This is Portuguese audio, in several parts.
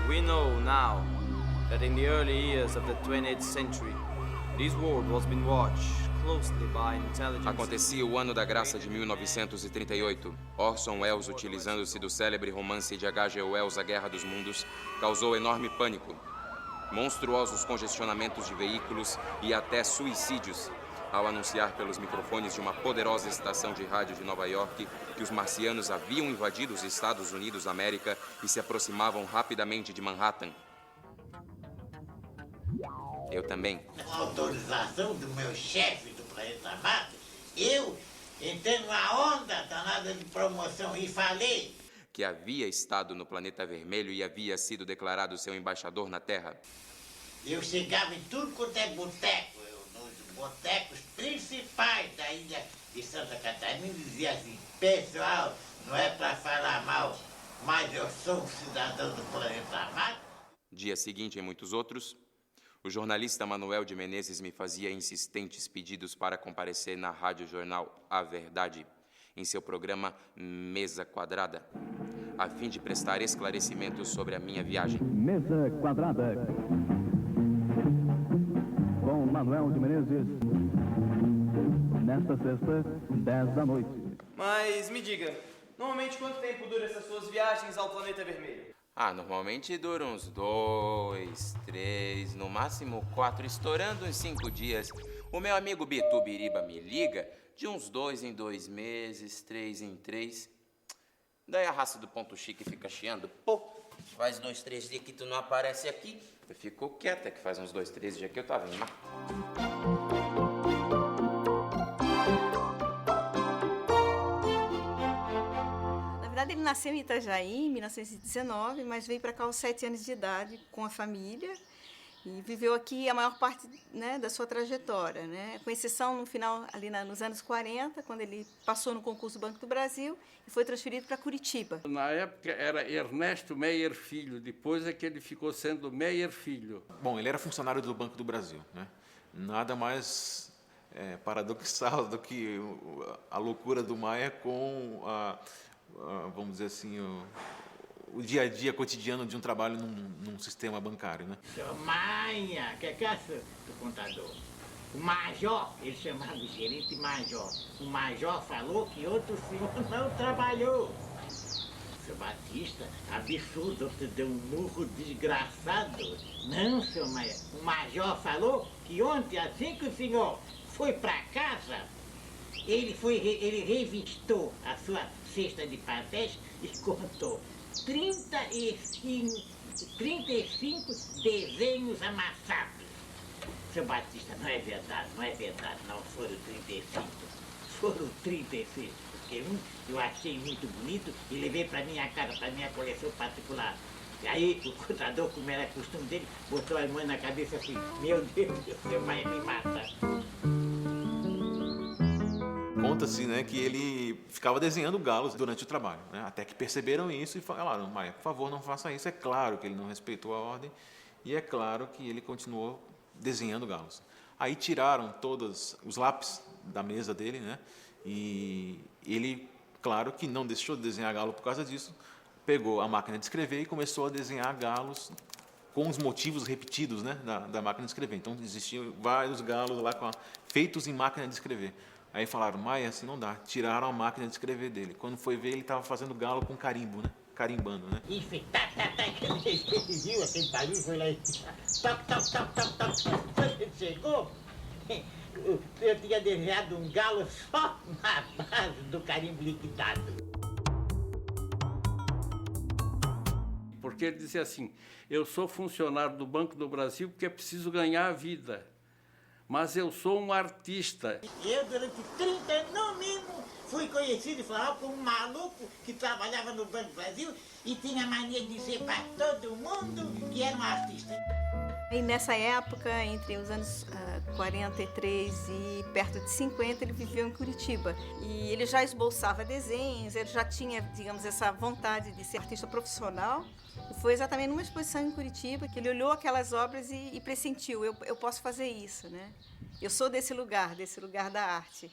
We know now that in the early years of the 20th century, this world was being watched closely by intelligence. Acontecia o ano da graça de 1938. Orson Welles, utilizando-se do célebre romance de H.G. Wells, A Guerra dos Mundos, causou enorme pânico, monstruosos congestionamentos de veículos e até suicídios, ao anunciar pelos microfones de uma poderosa estação de rádio de Nova York que os marcianos haviam invadido os Estados Unidos da América e se aproximavam rapidamente de Manhattan. Eu também. Com a autorização do meu chefe do Planeta Marte, eu entrei numa onda danada de promoção e falei que havia estado no planeta vermelho e havia sido declarado seu embaixador na Terra. Eu chegava em tudo quanto é boteco, nos botecos principais da ilha de Santa Catarina, e dizia assim: pessoal, não é para falar mal, mas eu sou um cidadão do Planeta Marte. Dia seguinte, e muitos outros, o jornalista Manuel de Menezes me fazia insistentes pedidos para comparecer na Rádio Jornal A Verdade, em seu programa Mesa Quadrada, a fim de prestar esclarecimentos sobre a minha viagem. Mesa Quadrada, com Manuel de Menezes, nesta sexta, 10 da noite. Mas me diga, normalmente quanto tempo dura essas suas viagens ao planeta vermelho? Normalmente dura uns 2, 3, no máximo 4, estourando uns 5 dias. O meu amigo Bitu Biriba me liga de uns 2 em 2 meses, 3 em 3. Daí a raça do ponto chique fica chiando. Pô, faz 2, 3 dias que tu não aparece aqui. Eu fico quieta, que faz uns 2, 3 dias que eu tava em mar. Na verdade, ele nasceu em Itajaí, em 1919, mas veio para cá aos 7 anos de idade com a família e viveu aqui a maior parte, né, da sua trajetória, né? Com exceção no final, ali nos anos 40, quando ele passou no concurso do Banco do Brasil e foi transferido para Curitiba. Na época era Ernesto Meyer Filho, depois é que ele ficou sendo Meyer Filho. Bom, ele era funcionário do Banco do Brasil, né? Nada mais paradoxal do que a loucura do Maia com vamos dizer assim, o dia a dia cotidiano de um trabalho num sistema bancário, né? Seu Maia, que é do contador? O major, ele chamava o gerente major. O major falou que outro senhor não trabalhou. Seu Batista, absurdo, você deu um murro desgraçado. Não, seu Maia, o major falou que ontem, assim que o senhor foi para casa, ele revistou a sua cesta de papéis e contou 35 desenhos amassados. Seu Batista, não é verdade, não foram 35, foram 36, porque um eu achei muito bonito e levei para minha casa, para minha coleção particular. E aí o contador, como era costume dele, botou a mão na cabeça assim: meu Deus, seu Maia me mata. Conta-se, né, que ele ficava desenhando galos durante o trabalho, né, até que perceberam isso e falaram: Maia, por favor, não faça isso. É claro que ele não respeitou a ordem e é claro que ele continuou desenhando galos. Aí tiraram todos os lápis da mesa dele, né, e ele, claro que não deixou de desenhar galo por causa disso, pegou a máquina de escrever e começou a desenhar galos com os motivos repetidos, né, da máquina de escrever. Então existiam vários galos lá feitos em máquina de escrever. Aí falaram: Maia, assim não dá. Tiraram a máquina de escrever dele. Quando foi ver, ele estava fazendo galo com carimbo, né? Carimbando, né? E fez ele viu aquele barulho, foi lá e toc. Quando ele chegou, eu tinha desenhado um galo só na base do carimbo liquidado. Porque ele dizia assim: eu sou funcionário do Banco do Brasil porque é preciso ganhar a vida. Mas eu sou um artista. Eu, durante 30 anos, no mínimo, fui conhecido e falava como um maluco que trabalhava no Banco do Brasil e tinha a mania de dizer para todo mundo que era um artista. E nessa época, entre os anos 43 e perto de 50, ele viveu em Curitiba. E ele já esboçava desenhos, ele já tinha, digamos, essa vontade de ser artista profissional. E foi exatamente numa exposição em Curitiba que ele olhou aquelas obras e pressentiu: eu posso fazer isso, né? Eu sou desse lugar da arte.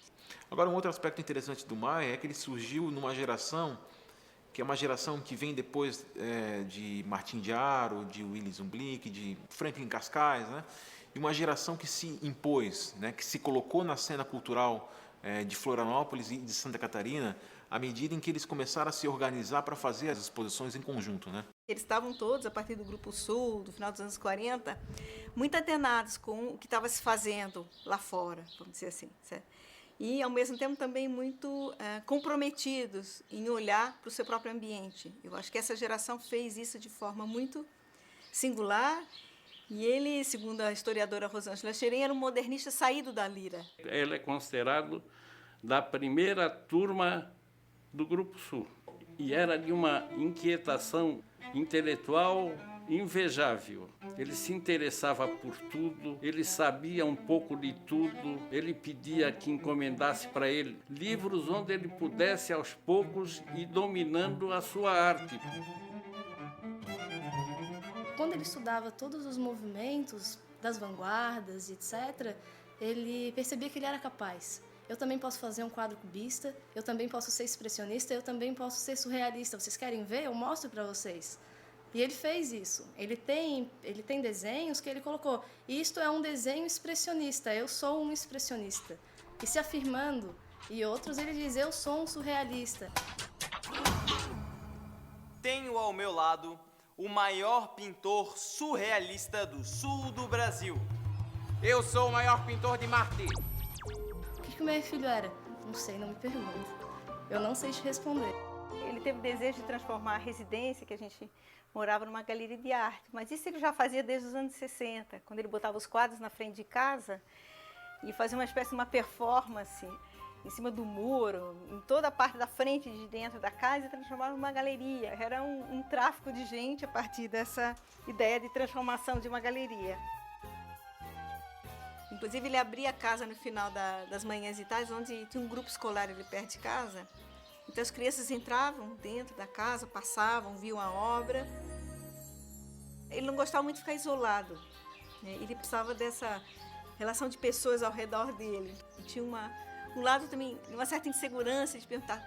Agora, um outro aspecto interessante do Maia é que ele surgiu numa geração que é uma geração que vem depois de Martim de Haro, de Willy Zumblick, de Franklin Cascais, né? E uma geração que se impôs, né? Que se colocou na cena cultural de Florianópolis e de Santa Catarina à medida em que eles começaram a se organizar para fazer as exposições em conjunto, né? Eles estavam todos, a partir do Grupo Sul, do final dos anos 40, muito antenados com o que estava se fazendo lá fora, vamos dizer assim, certo? E, ao mesmo tempo, também muito comprometidos em olhar para o seu próprio ambiente. Eu acho que essa geração fez isso de forma muito singular. E ele, segundo a historiadora Rosângela Xeren, era um modernista saído da lira. Ele é considerado da primeira turma do Grupo Sul. E era de uma inquietação intelectual invejável. Ele se interessava por tudo, ele sabia um pouco de tudo, ele pedia que encomendasse para ele livros onde ele pudesse, aos poucos, ir dominando a sua arte. Quando ele estudava todos os movimentos das vanguardas, etc., ele percebia que ele era capaz. Eu também posso fazer um quadro cubista, eu também posso ser expressionista, eu também posso ser surrealista. Vocês querem ver? Eu mostro para vocês. E ele fez isso. Ele tem desenhos que ele colocou. Isto é um desenho expressionista, eu sou um expressionista. E se afirmando, e outros ele diz, eu sou um surrealista. Tenho ao meu lado o maior pintor surrealista do sul do Brasil. Eu sou o maior pintor de Marte. O que o meu filho era? Não sei, não me pergunte. Eu não sei te responder. Ele teve o desejo de transformar a residência, que a gente morava numa galeria de arte, mas isso ele já fazia desde os anos 60, quando ele botava os quadros na frente de casa e fazia uma espécie de uma performance em cima do muro, em toda a parte da frente de dentro da casa, e transformava numa galeria. Era um tráfico de gente a partir dessa ideia de transformação de uma galeria. Inclusive, ele abria a casa no final das manhãs e tardes, onde tinha um grupo escolar ali perto de casa. Então, as crianças entravam dentro da casa, passavam, viam a obra. Ele não gostava muito de ficar isolado, né? Ele precisava dessa relação de pessoas ao redor dele. E tinha um lado também, uma certa insegurança de perguntar,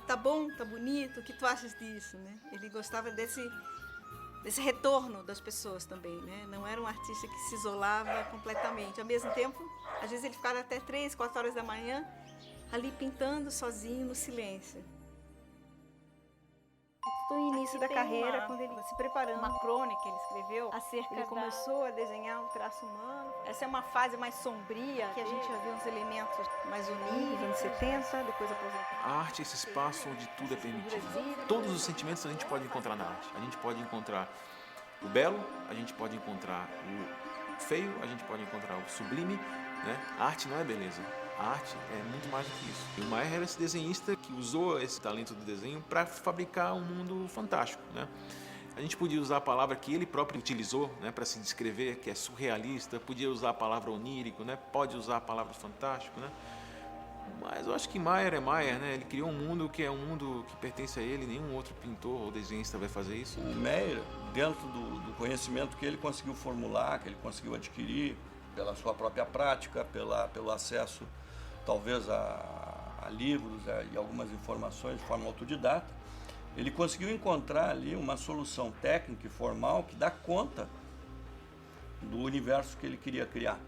tá bom, tá bonito, o que tu achas disso, né? Ele gostava desse retorno das pessoas também, né? Não era um artista que se isolava completamente. Ao mesmo tempo, às vezes ele ficava até 3, 4 horas da manhã ali pintando sozinho no silêncio. No início da carreira, quando ele se preparando, uma crônica que ele escreveu acerca ele começou a desenhar o traço humano. Essa é uma fase mais sombria, que a gente já viu uns elementos mais unidos, anos 70, depois aposentou. A arte é esse espaço onde tudo é permitido. Todos os sentimentos a gente pode encontrar na arte. A gente pode encontrar o belo, a gente pode encontrar o feio, a gente pode encontrar o sublime, né? A arte não é beleza. A arte é muito mais do que isso. E o Maier era esse desenhista que usou esse talento do desenho para fabricar um mundo fantástico, né? A gente podia usar a palavra que ele próprio utilizou, né, para se descrever, que é surrealista, podia usar a palavra onírico, né, pode usar a palavra fantástico, né? Mas eu acho que Maier é Maier, né? Ele criou um mundo que é um mundo que pertence a ele, nenhum outro pintor ou desenhista vai fazer isso. O Maier, dentro do conhecimento que ele conseguiu formular, que ele conseguiu adquirir pela sua própria prática, pelo acesso talvez a livros e algumas informações de forma autodidata, ele conseguiu encontrar ali uma solução técnica e formal que dá conta do universo que ele queria criar.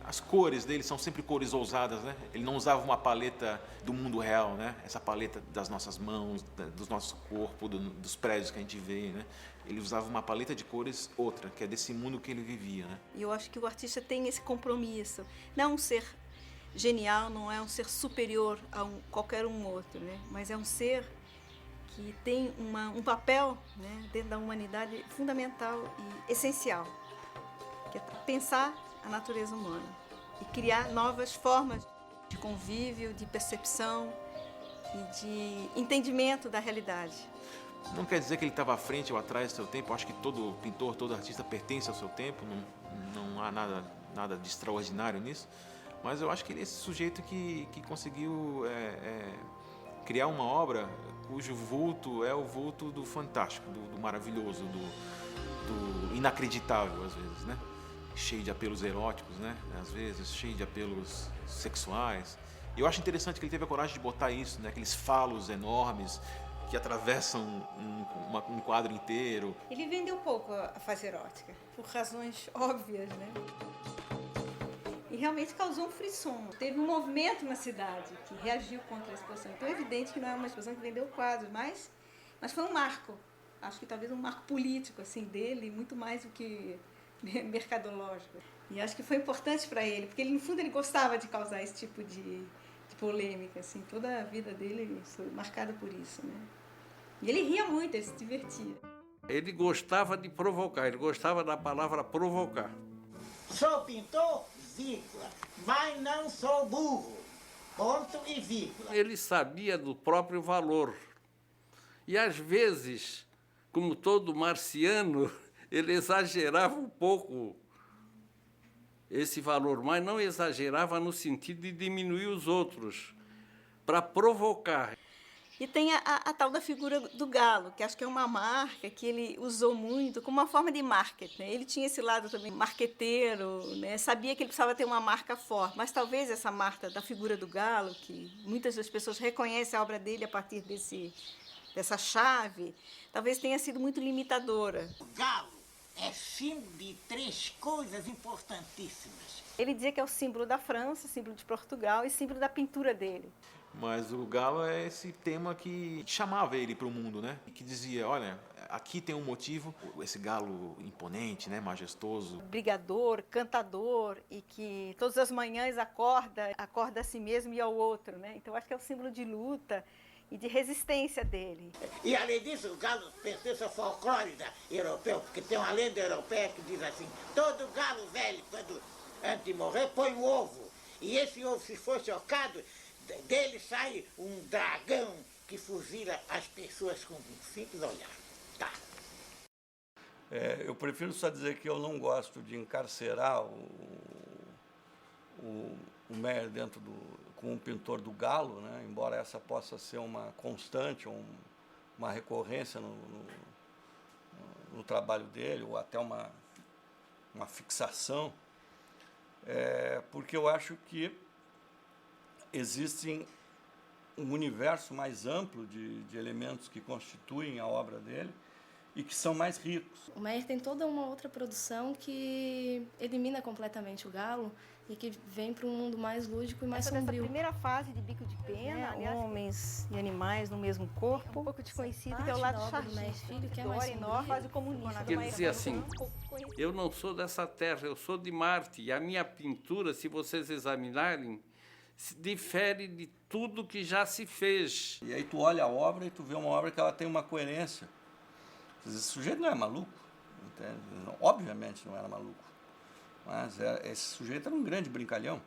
As cores dele são sempre cores ousadas, né? Ele não usava uma paleta do mundo real, né? Essa paleta das nossas mãos, do nosso corpo, dos prédios que a gente vê, né? Ele usava uma paleta de cores outra, que é desse mundo que ele vivia, né? E eu acho que o artista tem esse compromisso. Não é um ser genial, não é um ser superior a qualquer um outro, né? Mas é um ser que tem um papel, né, dentro da humanidade fundamental e essencial, que é pensar a natureza humana e criar novas formas de convívio, de percepção e de entendimento da realidade. Não quer dizer que ele estava à frente ou atrás do seu tempo. Eu acho que todo pintor, todo artista pertence ao seu tempo, não há nada de extraordinário nisso. Mas eu acho que ele é esse sujeito que conseguiu criar uma obra cujo vulto é o vulto do fantástico, do maravilhoso, do inacreditável, às vezes, né? Cheio de apelos eróticos, né? Às vezes, cheio de apelos sexuais. E eu acho interessante que ele teve a coragem de botar isso, né? Aqueles falos enormes que atravessam um quadro inteiro. Ele vendeu pouco a fase erótica, por razões óbvias, né? E realmente causou um frisson. Teve um movimento na cidade que reagiu contra a exposição. Então é evidente que não é uma exposição que vendeu quadros, mas foi um marco. Acho que talvez um marco político assim, dele, muito mais do que mercadológico. E acho que foi importante para ele, porque ele, no fundo ele gostava de causar esse tipo de polêmica. Assim. Toda a vida dele foi marcada por isso. Né? E ele ria muito, ele se divertia. Ele gostava de provocar, ele gostava da palavra provocar. Sou pintor, vírgula, mas não sou burro. Ponto e vírgula. Ele sabia do próprio valor. E, às vezes, como todo marciano, ele exagerava um pouco esse valor, mas não exagerava no sentido de diminuir os outros, para provocar. E tem a tal da figura do galo, que acho que é uma marca que ele usou muito como uma forma de marketing. Né? Ele tinha esse lado também marqueteiro, né? Sabia que ele precisava ter uma marca forte, mas talvez essa marca da figura do galo, que muitas das pessoas reconhecem a obra dele a partir dessa chave, talvez tenha sido muito limitadora. O galo é símbolo de 3 coisas importantíssimas. Ele dizia que é o símbolo da França, símbolo de Portugal e símbolo da pintura dele. Mas o galo é esse tema que chamava ele para o mundo, né? E que dizia, olha, aqui tem um motivo, esse galo imponente, né? Majestoso. Brigador, cantador, e que todas as manhãs acorda a si mesmo e ao outro, né? Então acho que é o símbolo de luta e de resistência dele. E além disso, o galo pertence ao folclore europeu, porque tem uma lenda europeia que diz assim, todo galo velho, quando antes de morrer, põe um ovo. E esse ovo, se for chocado, dele sai um dragão que fuzila as pessoas com um simples olhar. Tá. Eu prefiro só dizer que eu não gosto de encarcerar o Meyer com um pintor do galo, né? Embora essa possa ser uma constante, uma recorrência no trabalho dele, ou até uma fixação, porque eu acho que existe um universo mais amplo de elementos que constituem a obra dele e que são mais ricos. O Meyer tem toda uma outra produção que elimina completamente o galo e que vem para um mundo mais lúdico e mais sombrio. Essa primeira fase de Bico de Pena, homens e animais no mesmo corpo, um pouco desconhecido, que é o lado chargista, que é mais sombrio. quase comunista. Ele dizia assim, eu não sou dessa terra, eu sou de Marte, e a minha pintura, se vocês examinarem, difere de tudo que já se fez. E aí tu olha a obra e tu vê uma obra que ela tem uma coerência. Esse sujeito não é maluco, entende? Obviamente não era maluco, mas esse sujeito era um grande brincalhão,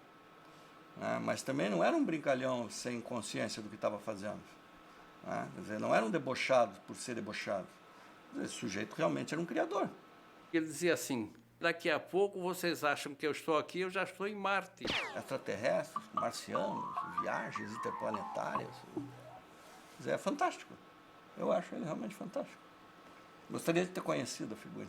né? Mas também não era um brincalhão sem consciência do que estava fazendo, né? Quer dizer, não era um debochado por ser debochado. Esse sujeito realmente era um criador. Ele dizia assim, daqui a pouco vocês acham que eu estou aqui, eu já estou em Marte. Extraterrestres, marcianos, viagens interplanetárias. Quer dizer, é fantástico. Eu acho ele realmente fantástico. Gostaria de ter conhecido a figura.